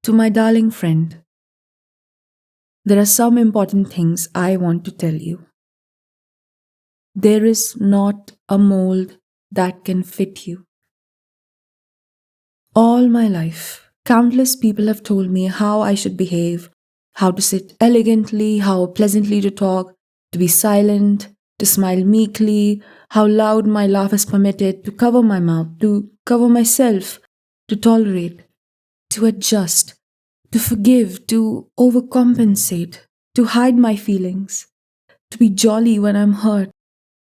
To my darling friend, there are some important things I want to tell you. There is not a mold that can fit you. All my life, countless people have told me how I should behave, how to sit elegantly, how pleasantly to talk, to be silent, to smile meekly, how loud my laugh is permitted, to cover my mouth, to cover myself, to tolerate, to adjust, to forgive, to overcompensate, to hide my feelings, to be jolly when I'm hurt,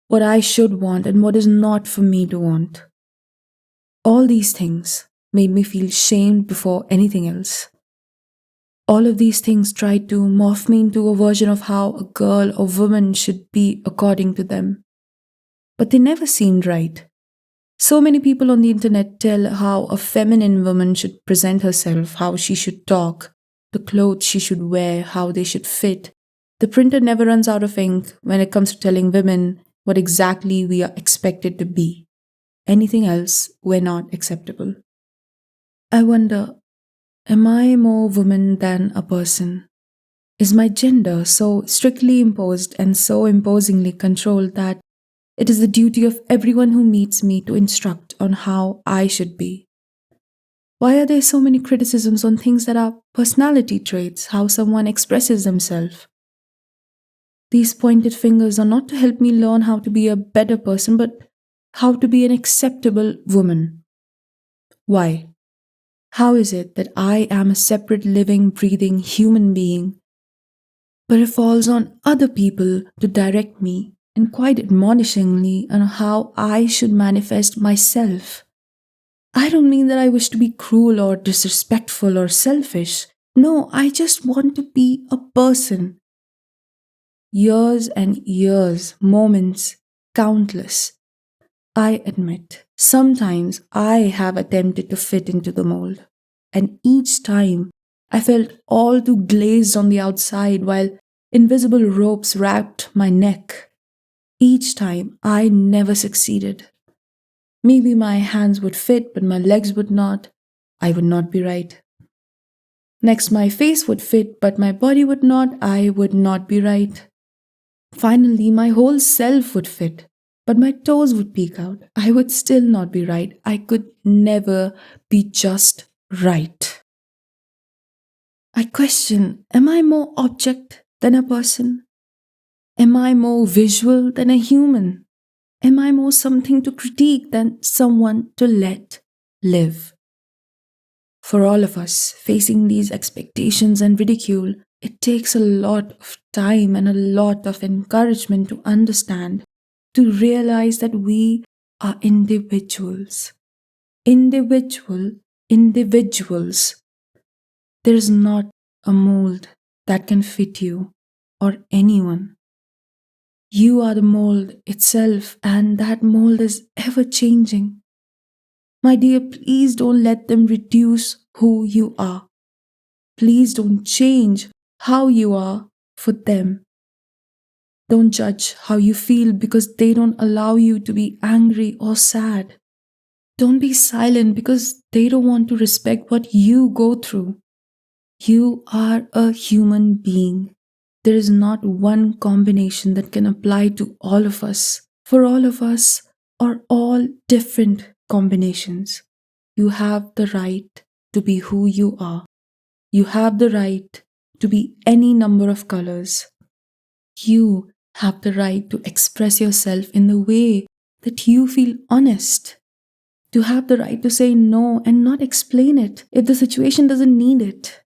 what I should want and what is not for me to want. All these things made me feel shamed before anything else. All of these things tried to morph me into a version of how a girl or woman should be according to them. But they never seemed right. So many people on the internet tell how a feminine woman should present herself, how she should talk, the clothes she should wear, how they should fit. The printer never runs out of ink when it comes to telling women what exactly we are expected to be. Anything else, we're not acceptable. I wonder, am I more woman than a person? Is my gender so strictly imposed and so imposingly controlled that it is the duty of everyone who meets me to instruct on how I should be? Why are there so many criticisms on things that are personality traits, how someone expresses themselves? These pointed fingers are not to help me learn how to be a better person, but how to be an acceptable woman. Why? How is it that I am a separate living, breathing human being, but it falls on other people to direct me and quite admonishingly on how I should manifest myself? I don't mean that I wish to be cruel or disrespectful or selfish. No, I just want to be a person. Years and years, moments, countless. I admit, sometimes I have attempted to fit into the mold, and each time I felt all too glazed on the outside while invisible ropes wrapped my neck. Each time I never succeeded. Maybe my hands would fit, but my legs would not. I would not be right. Next, my face would fit, but my body would not. I would not be right. Finally, my whole self would fit, but my toes would peek out. I would still not be right. I could never be just right. I question, am I more object than a person? Am I more visual than a human? Am I more something to critique than someone to let live? For all of us facing these expectations and ridicule, it takes a lot of time and a lot of encouragement to understand, to realize that we are individuals. Individuals. There is not a mold that can fit you or anyone. You are the mold itself, and that mold is ever changing. My dear, please don't let them reduce who you are. Please don't change how you are for them. Don't judge how you feel because they don't allow you to be angry or sad. Don't be silent because they don't want to respect what you go through. You are a human being. There is not one combination that can apply to all of us. For all of us are all different combinations. You have the right to be who you are. You have the right to be any number of colors. You have the right to express yourself in the way that you feel honest. To have the right to say no and not explain it if the situation doesn't need it.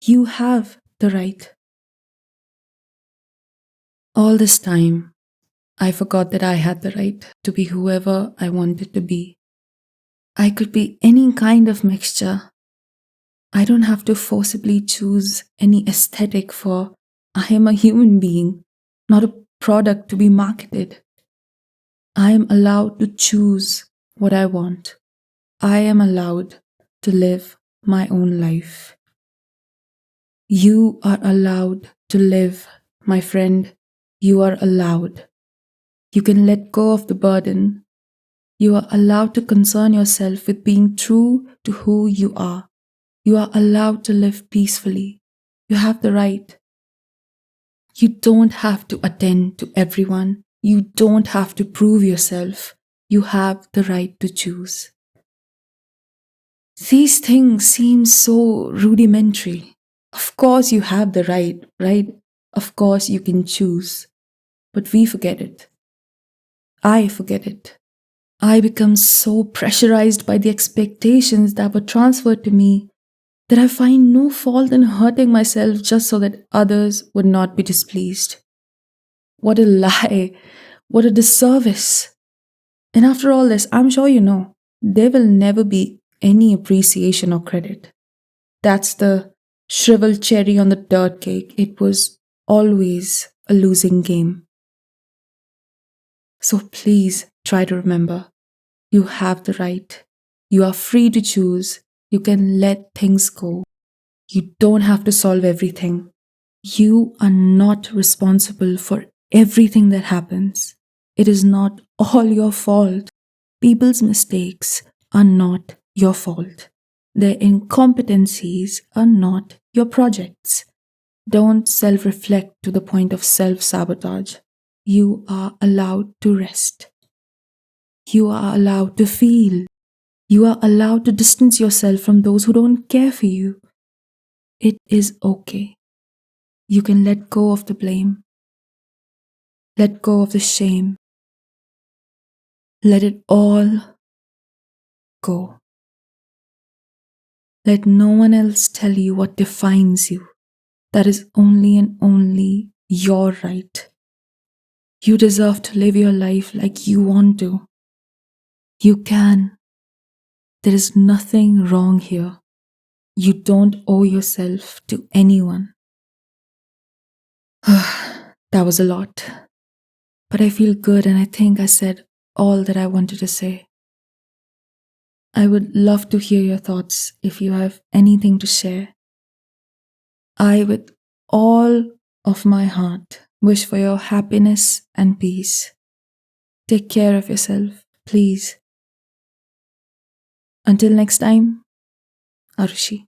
You have the right. All this time, I forgot that I had the right to be whoever I wanted to be. I could be any kind of mixture. I don't have to forcibly choose any aesthetic, for I am a human being, not a product to be marketed. I am allowed to choose what I want. I am allowed to live my own life. You are allowed to live, my friend. You are allowed. You can let go of the burden. You are allowed to concern yourself with being true to who you are. You are allowed to live peacefully. You have the right. You don't have to attend to everyone. You don't have to prove yourself. You have the right to choose. These things seem so rudimentary. Of course, you have the right, right? Of course, you can choose. But we forget it. I forget it. I become so pressurized by the expectations that were transferred to me that I find no fault in hurting myself just so that others would not be displeased. What a lie! What a disservice! And after all this, I'm sure you know, there will never be any appreciation or credit. That's the shriveled cherry on the dirt cake. It was always a losing game. So please try to remember you have the right. You are free to choose. You can let things go. You don't have to solve everything. You are not responsible for everything that happens. It is not all your fault. People's mistakes are not your fault. Their incompetencies are not your projects. Don't self reflect to the point of self sabotage. You are allowed to rest. You are allowed to feel. You are allowed to distance yourself from those who don't care for you. It is okay. You can let go of the blame. Let go of the shame. Let it all go. Let no one else tell you what defines you. That is only and only your right. You deserve to live your life like you want to. You can. There is nothing wrong here. You don't owe yourself to anyone. That was a lot. But I feel good and I think I said all that I wanted to say. I would love to hear your thoughts if you have anything to share. I, with all of my heart, wish for your happiness and peace. Take care of yourself, please. Until next time, Arushi.